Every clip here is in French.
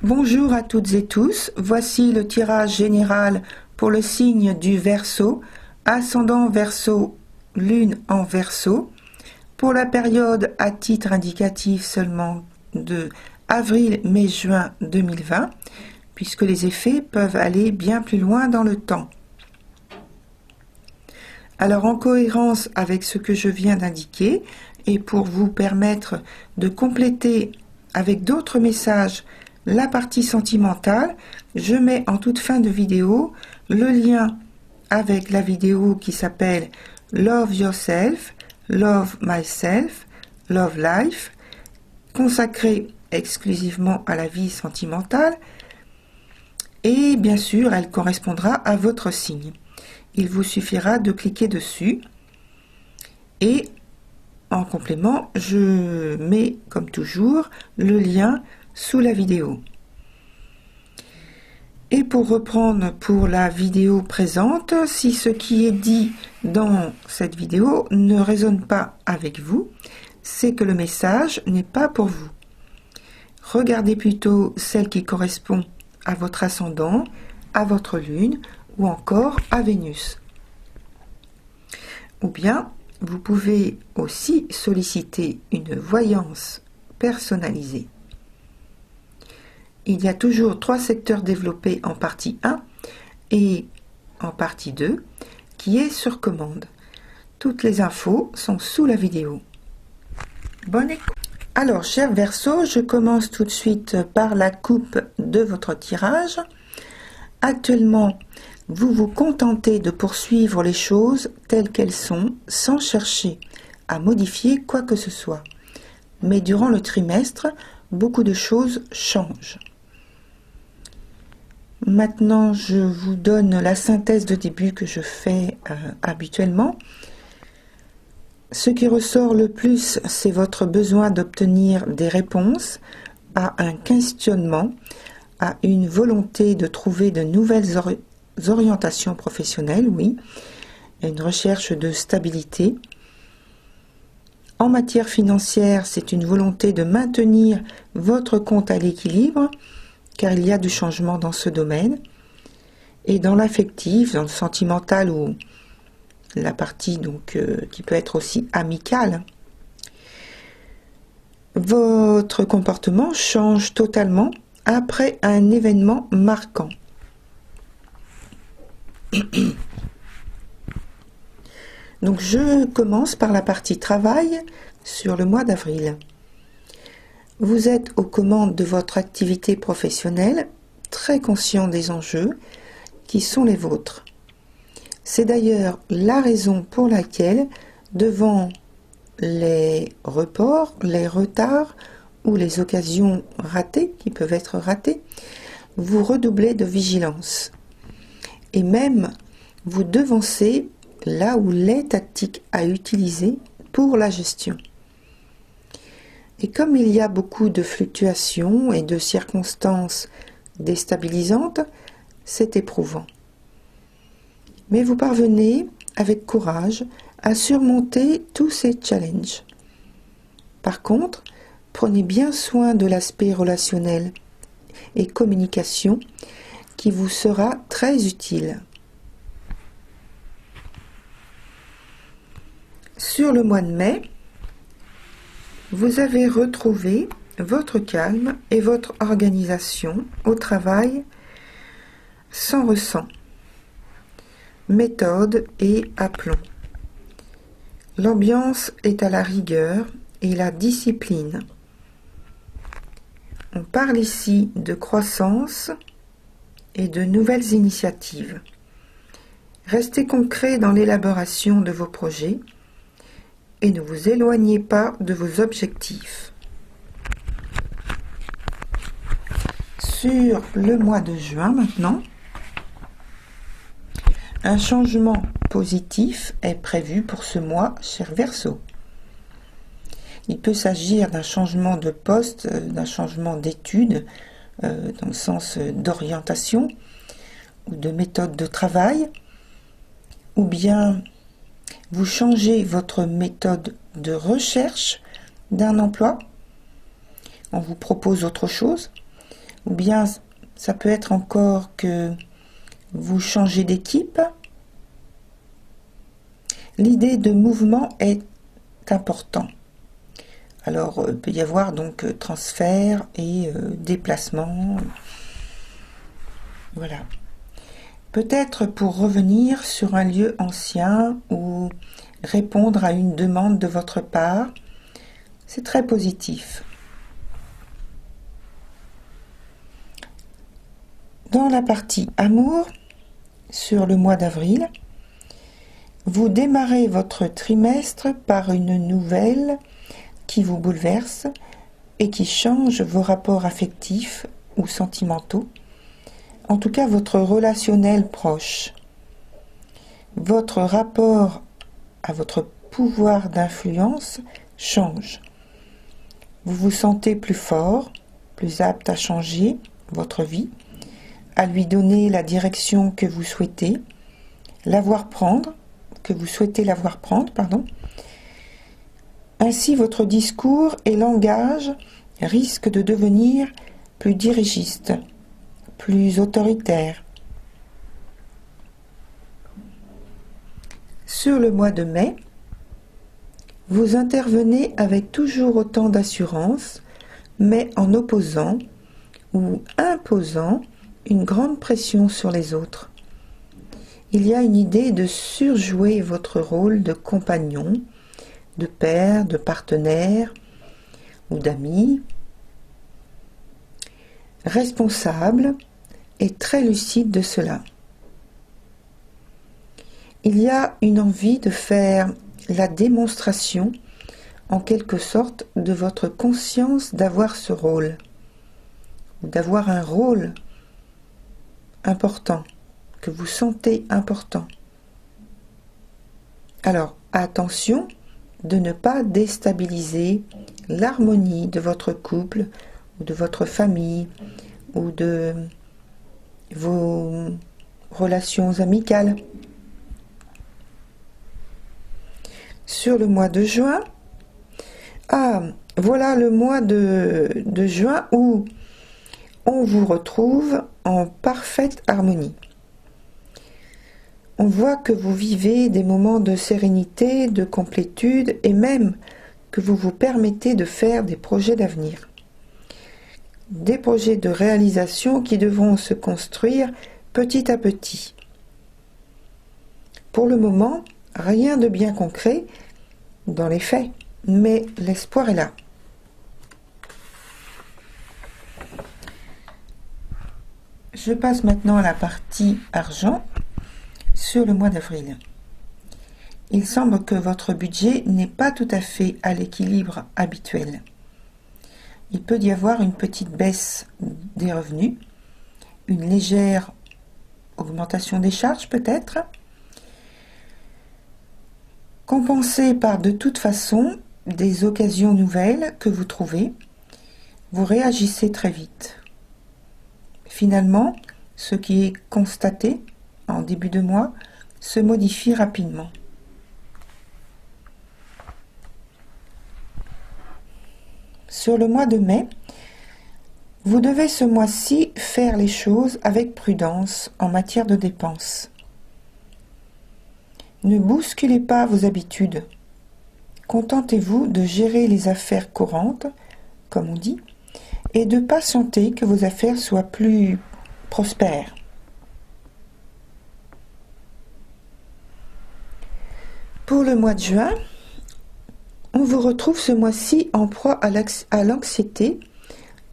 Bonjour à toutes et tous, voici le tirage général pour le signe du Verseau, ascendant Verseau, lune en Verseau, pour la période à titre indicatif seulement de avril, mai, juin 2020, puisque les effets peuvent aller bien plus loin dans le temps. Alors en cohérence avec ce que je viens d'indiquer, et pour vous permettre de compléter avec d'autres messages la partie sentimentale, je mets en toute fin de vidéo le lien avec la vidéo qui s'appelle Love Yourself, Love Myself, Love Life, consacrée exclusivement à la vie sentimentale, et bien sûr elle correspondra à votre signe. Il vous suffira de cliquer dessus et en complément, je mets comme toujours le lien sous la vidéo. Et pour reprendre pour la vidéo présente, si ce qui est dit dans cette vidéo ne résonne pas avec vous, c'est que le message n'est pas pour vous. Regardez plutôt celle qui correspond à votre ascendant, à votre lune ou encore à Vénus. Ou bien, vous pouvez aussi solliciter une voyance personnalisée. Il y a toujours 3 secteurs développés en partie 1 et en partie 2 qui est sur commande. Toutes les infos sont sous la vidéo. Bonne écoute. Alors, cher Verseau, je commence tout de suite par la coupe de votre tirage. Actuellement, vous vous contentez de poursuivre les choses telles qu'elles sont sans chercher à modifier quoi que ce soit. Mais durant le trimestre, beaucoup de choses changent. Maintenant, je vous donne la synthèse de début que je fais habituellement. Ce qui ressort le plus, c'est votre besoin d'obtenir des réponses à un questionnement, à une volonté de trouver de nouvelles orientations professionnelles, oui, une recherche de stabilité. En matière financière, c'est une volonté de maintenir votre compte à l'équilibre, car il y a du changement dans ce domaine. Et dans l'affectif, dans le sentimental ou la partie donc qui peut être aussi amicale, votre comportement change totalement après un événement marquant. Donc je commence par la partie travail sur le mois d'avril. Vous êtes aux commandes de votre activité professionnelle, très conscient des enjeux qui sont les vôtres. C'est d'ailleurs la raison pour laquelle, devant les reports, les retards ou les occasions ratées, qui peuvent être ratées, vous redoublez de vigilance. Et même vous devancez là où les tactiques à utiliser pour la gestion. Et comme il y a beaucoup de fluctuations et de circonstances déstabilisantes, c'est éprouvant. Mais vous parvenez avec courage à surmonter tous ces challenges. Par contre, prenez bien soin de l'aspect relationnel et communication qui vous sera très utile. Sur le mois de mai, vous avez retrouvé votre calme et votre organisation au travail sans ressent, méthode et aplomb. L'ambiance est à la rigueur et la discipline. On parle ici de croissance et de nouvelles initiatives. Restez concret dans l'élaboration de vos projets et ne vous éloignez pas de vos objectifs. Sur le mois de juin maintenant, un changement positif est prévu pour ce mois, cher Verseau. Il peut s'agir d'un changement de poste, d'un changement d'études, dans le sens d'orientation ou de méthode de travail, ou bien vous changez votre méthode de recherche d'un emploi, on vous propose autre chose, ou bien ça peut être encore que vous changez d'équipe. L'idée de mouvement est importante. Alors, il peut y avoir donc transfert et déplacement. Voilà. Peut-être pour revenir sur un lieu ancien ou répondre à une demande de votre part. C'est très positif. Dans la partie amour, sur le mois d'avril, vous démarrez votre trimestre par une nouvelle qui vous bouleverse et qui change vos rapports affectifs ou sentimentaux, en tout cas votre relationnel proche. Votre rapport à votre pouvoir d'influence change. Vous vous sentez plus fort, plus apte à changer votre vie, à lui donner la direction que vous souhaitez, que vous souhaitez la voir prendre, pardon. Ainsi, votre discours et langage risquent de devenir plus dirigiste, plus autoritaire. Sur le mois de mai, vous intervenez avec toujours autant d'assurance, mais en opposant ou imposant une grande pression sur les autres. Il y a une idée de surjouer votre rôle de compagnon, de père, de partenaire ou d'ami, responsable et très lucide de cela. Il y a une envie de faire la démonstration, en quelque sorte, de votre conscience d'avoir ce rôle, ou d'avoir un rôle important, que vous sentez important. Alors, attention de ne pas déstabiliser l'harmonie de votre couple, ou de votre famille, ou de vos relations amicales. Sur le mois de juin, voilà le mois de juin où on vous retrouve en parfaite harmonie. On voit que vous vivez des moments de sérénité, de complétude et même que vous vous permettez de faire des projets d'avenir. Des projets de réalisation qui devront se construire petit à petit. Pour le moment, rien de bien concret dans les faits, mais l'espoir est là. Je passe maintenant à la partie argent sur le mois d'avril. Il semble que votre budget n'est pas tout à fait à l'équilibre habituel. Il peut y avoir une petite baisse des revenus, une légère augmentation des charges peut-être, compensée par de toute façon des occasions nouvelles que vous trouvez, vous réagissez très vite. Finalement, ce qui est constaté en début de mois se modifie rapidement. Sur le mois de mai, vous devez ce mois-ci faire les choses avec prudence en matière de dépenses. Ne bousculez pas vos habitudes. Contentez-vous de gérer les affaires courantes, comme on dit, et de patienter que vos affaires soient plus prospères. Pour le mois de juin, on vous retrouve ce mois-ci en proie à l'anxiété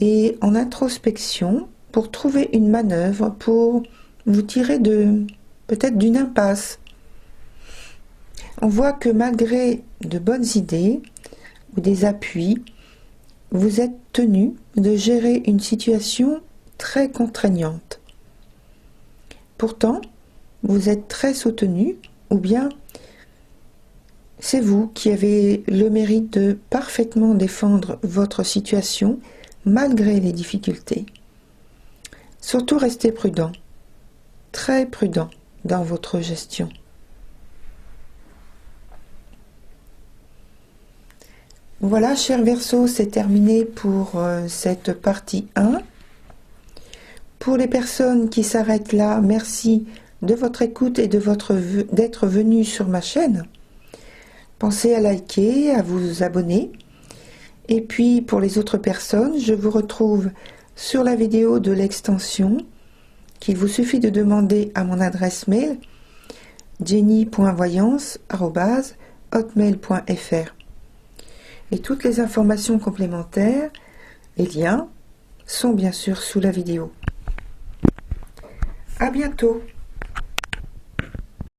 et en introspection pour trouver une manœuvre pour vous tirer peut-être d'une impasse. On voit que malgré de bonnes idées ou des appuis, vous êtes tenu de gérer une situation très contraignante. Pourtant, vous êtes très soutenu, ou bien c'est vous qui avez le mérite de parfaitement défendre votre situation malgré les difficultés. Surtout restez prudent, très prudent dans votre gestion. Voilà, chers Verseaux, c'est terminé pour cette partie 1. Pour les personnes qui s'arrêtent là, merci de votre écoute et d'être venu sur ma chaîne. Pensez à liker, à vous abonner. Et puis pour les autres personnes, je vous retrouve sur la vidéo de l'extension qu'il vous suffit de demander à mon adresse mail jenny.voyance@hotmail.fr. Et toutes les informations complémentaires, les liens, sont bien sûr sous la vidéo. À bientôt!